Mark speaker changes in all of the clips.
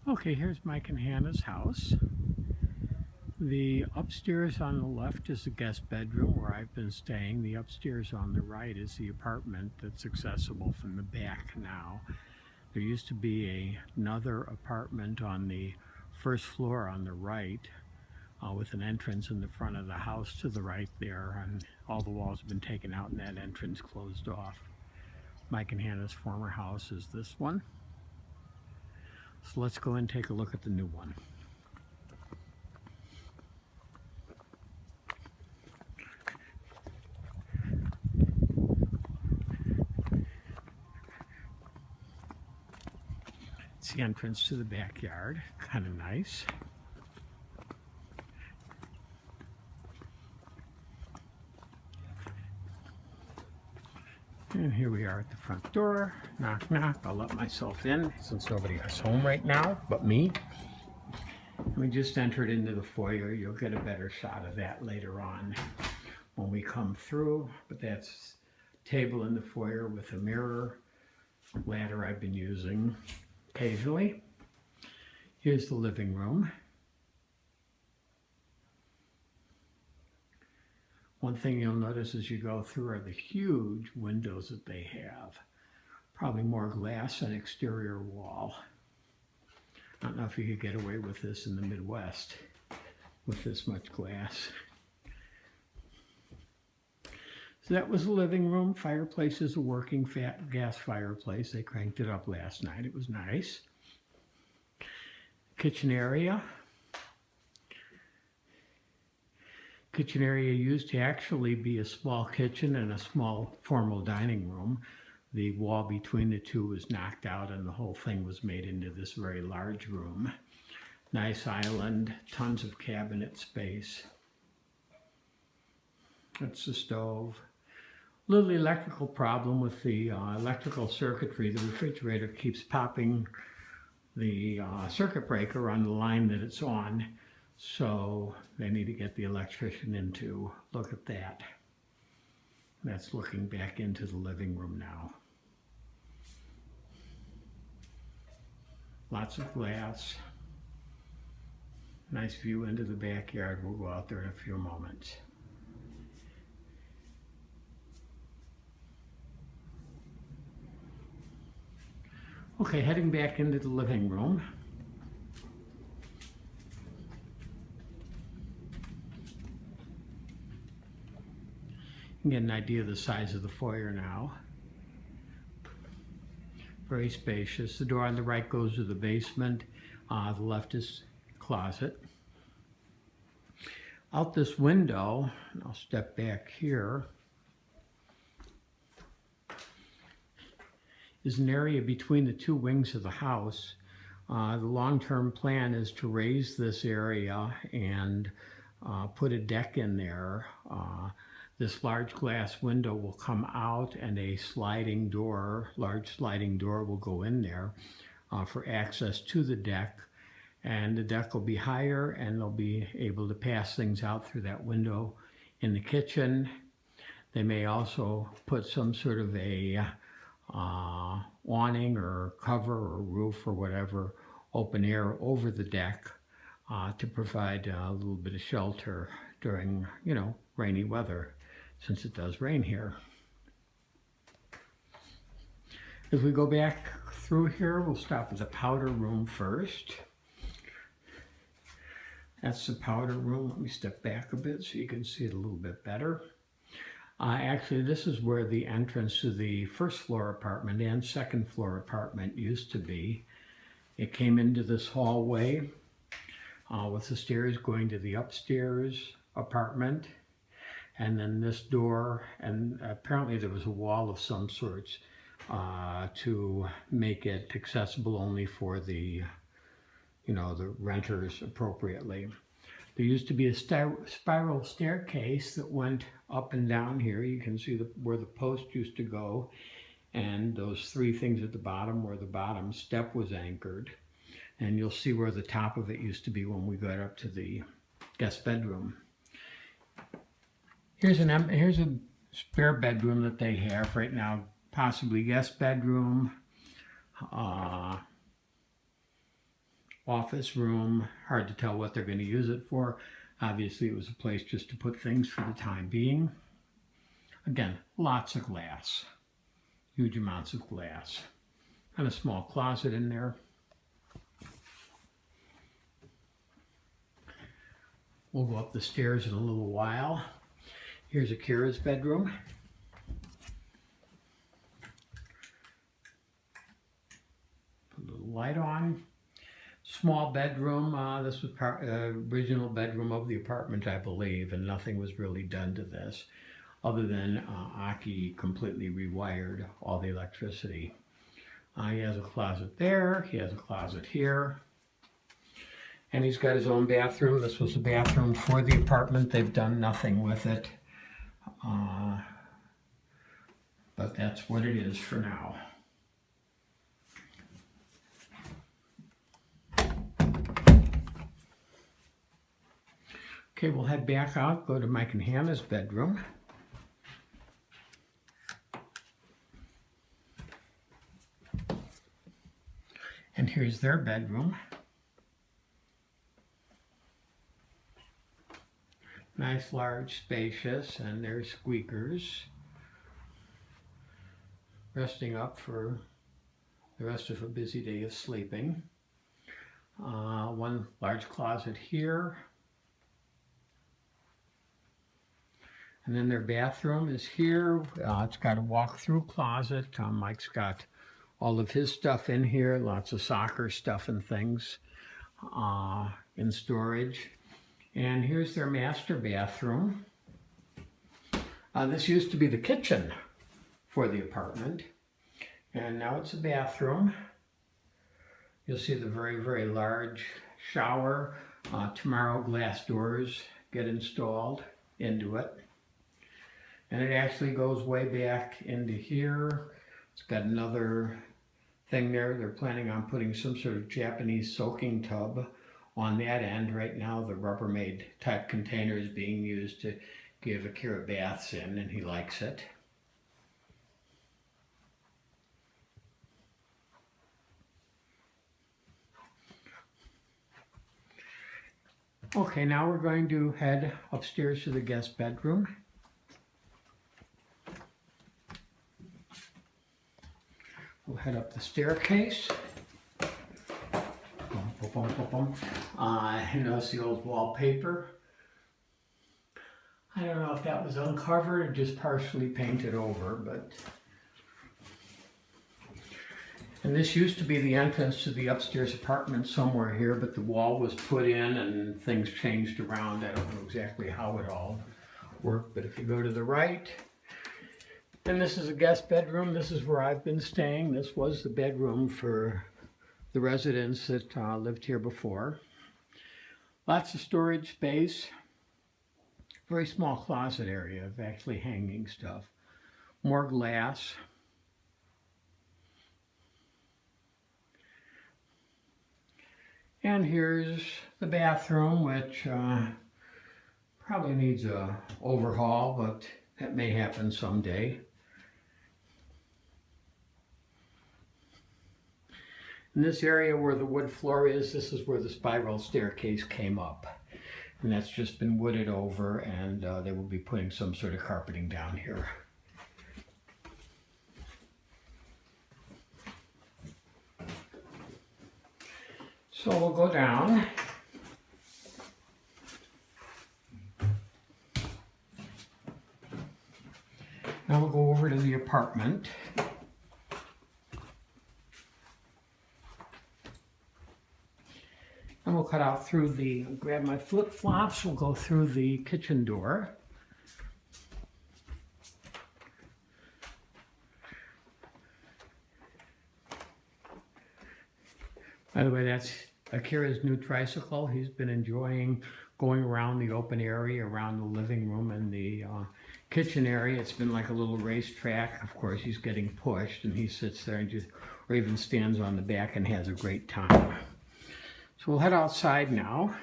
Speaker 1: Okay, here's Mike and Hannah's house. The upstairs on the left is the guest bedroom where I've been staying. The upstairs on the right is the apartment that's accessible from the back now. There used to be another apartment on the first floor on the right with an entrance in the front of the house to the right there, and all the walls have been taken out and that entrance closed off. Mike and Hannah's former house is this one. So let's go and take a look at the new one. It's the entrance to the backyard, kind of nice. And here we are at the front door. Knock, knock. I'll let myself in since nobody is home right now but me. We just entered into the foyer. You'll get a better shot of that later on when we come through. But that's a table in the foyer with a mirror, ladder I've been using occasionally. Here's the living room. One thing you'll notice as you go through are the huge windows that they have. Probably more glass than exterior wall. I don't know if you could get away with this in the Midwest with this much glass. So that was the living room. Fireplace is a working gas fireplace. They cranked it up last night. It was nice. Kitchen area. Kitchen area used to actually be a small kitchen and a small formal dining room. The wall between the two was knocked out and the whole thing was made into this very large room. Nice island, tons of cabinet space. That's the stove. Little electrical problem with the electrical circuitry. The refrigerator keeps popping the circuit breaker on the line that it's on. So they need to get the electrician in to look at that. That's looking back into the living room now. Lots of glass. Nice view into the backyard. We'll go out there in a few moments. Okay, heading back into the living room. You can get an idea of the size of the foyer now. Very spacious. The door on the right goes to the basement. The left is closet. Out this window, I'll step back here, is an area between the two wings of the house. The long-term plan is to raise this area and put a deck in there. This large glass window will come out and a sliding door, large sliding door will go in there for access to the deck. And the deck will be higher and they'll be able to pass things out through that window in the kitchen. They may also put some sort of a awning or cover or roof or whatever, open air over the deck to provide a little bit of shelter during, rainy weather, since it does rain here. As we go back through here, we'll stop at the powder room first. That's the powder room. Let me step back a bit so you can see it a little bit better. Actually, this is where the entrance to the first floor apartment and second floor apartment used to be. It came into this hallway with the stairs going to the upstairs apartment, and then this door, and apparently there was a wall of some sorts to make it accessible only for the, the renters appropriately. There used to be a spiral staircase that went up and down here. You can see where the post used to go, and those three things at the bottom where the bottom step was anchored. And you'll see where the top of it used to be when we got up to the guest bedroom. Here's a spare bedroom that they have right now, possibly guest bedroom. office room. Hard to tell what they're going to use it for. Obviously, it was a place just to put things for the time being. Again, lots of glass, huge amounts of glass, and a small closet in there. We'll go up the stairs in a little while. Here's Akira's bedroom. Put a little light on. Small bedroom. This was original bedroom of the apartment, I believe, and nothing was really done to this other than Aki completely rewired all the electricity. He has a closet there. He has a closet here. And he's got his own bathroom. This was a bathroom for the apartment. They've done nothing with it. But that's what it is for now. Okay, we'll head back out, go to Mike and Hannah's bedroom. And here's their bedroom. Nice, large, spacious, and there's squeakers. Resting up for the rest of a busy day of sleeping. One large closet here. And then their bathroom is here. It's got a walk-through closet. Mike's got all of his stuff in here, lots of soccer stuff and things in storage. And here's their master bathroom. This used to be the kitchen for the apartment, and now it's a bathroom. You'll see the very, very large shower. Tomorrow, glass doors get installed into it. And it actually goes way back into here. It's got another thing there. They're planning on putting some sort of Japanese soaking tub on that end. Right now, the Rubbermaid type container is being used to give Akira baths in, and he likes it. Okay, now we're going to head upstairs to the guest bedroom. We'll head up the staircase. Notice the old wallpaper. I don't know if that was uncovered or just partially painted over, but... And this used to be the entrance to the upstairs apartment somewhere here, but the wall was put in and things changed around. I don't know exactly how it all worked, but if you go to the right, and this is a guest bedroom. This is where I've been staying. This was the bedroom for the residents that lived here before. Lots of storage space. Very small closet area of actually hanging stuff. More glass. And here's the bathroom, which probably needs a overhaul, but that may happen someday. In this area where the wood floor is, this is where the spiral staircase came up. And that's just been wooded over, and they will be putting some sort of carpeting down here. So we'll go down. Now we'll go over to the apartment. And we'll cut out through grab my flip-flops, we'll go through the kitchen door. By the way, that's Akira's new tricycle. He's been enjoying going around the open area, around the living room and the kitchen area. It's been like a little racetrack. Of course, he's getting pushed, and he sits there and just, or even stands on the back and has a great time. So we'll head outside now.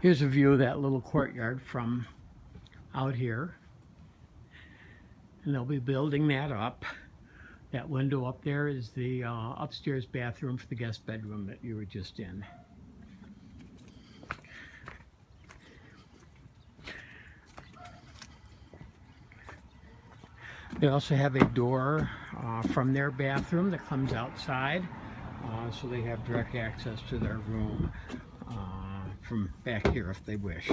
Speaker 1: Here's a view of that little courtyard from out here. And they'll be building that up. That window up there is the upstairs bathroom for the guest bedroom that you were just in. They also have a door from their bathroom that comes outside, so they have direct access to their room from back here if they wish.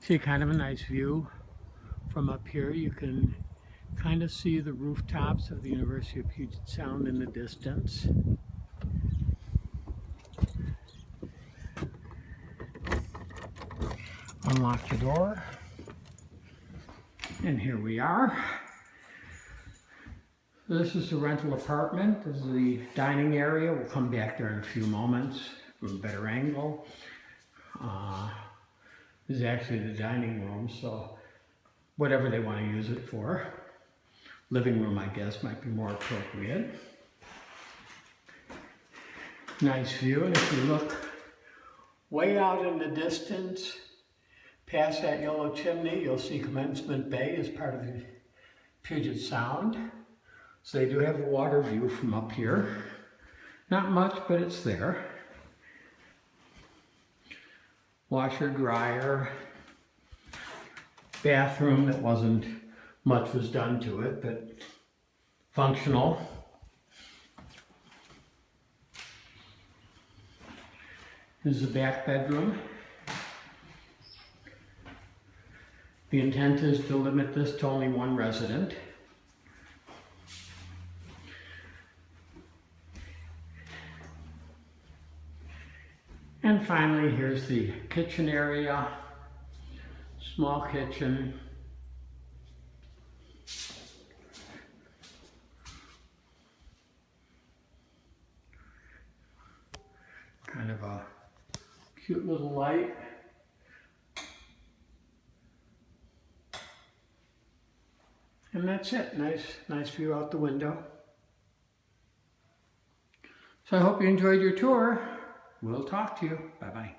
Speaker 1: See kind of a nice view from up here. You can kind of see the rooftops of the University of Puget Sound in the distance. Unlock the door, and here we are. This is the rental apartment. This is the dining area. We'll come back there in a few moments from a better angle. This is actually the dining room, so whatever they want to use it for. Living room, I guess, might be more appropriate. Nice view, and if you look way out in the distance, past that yellow chimney, you'll see Commencement Bay as part of the Puget Sound. So they do have a water view from up here. Not much, but it's there. Washer, dryer, bathroom that wasn't much was done to it, but functional. This is the back bedroom. The intent is to limit this to only one resident. And finally, here's the kitchen area. Small kitchen. Kind of a cute little light. And that's it. Nice view out the window. So I hope you enjoyed your tour. We'll talk to you. Bye-bye.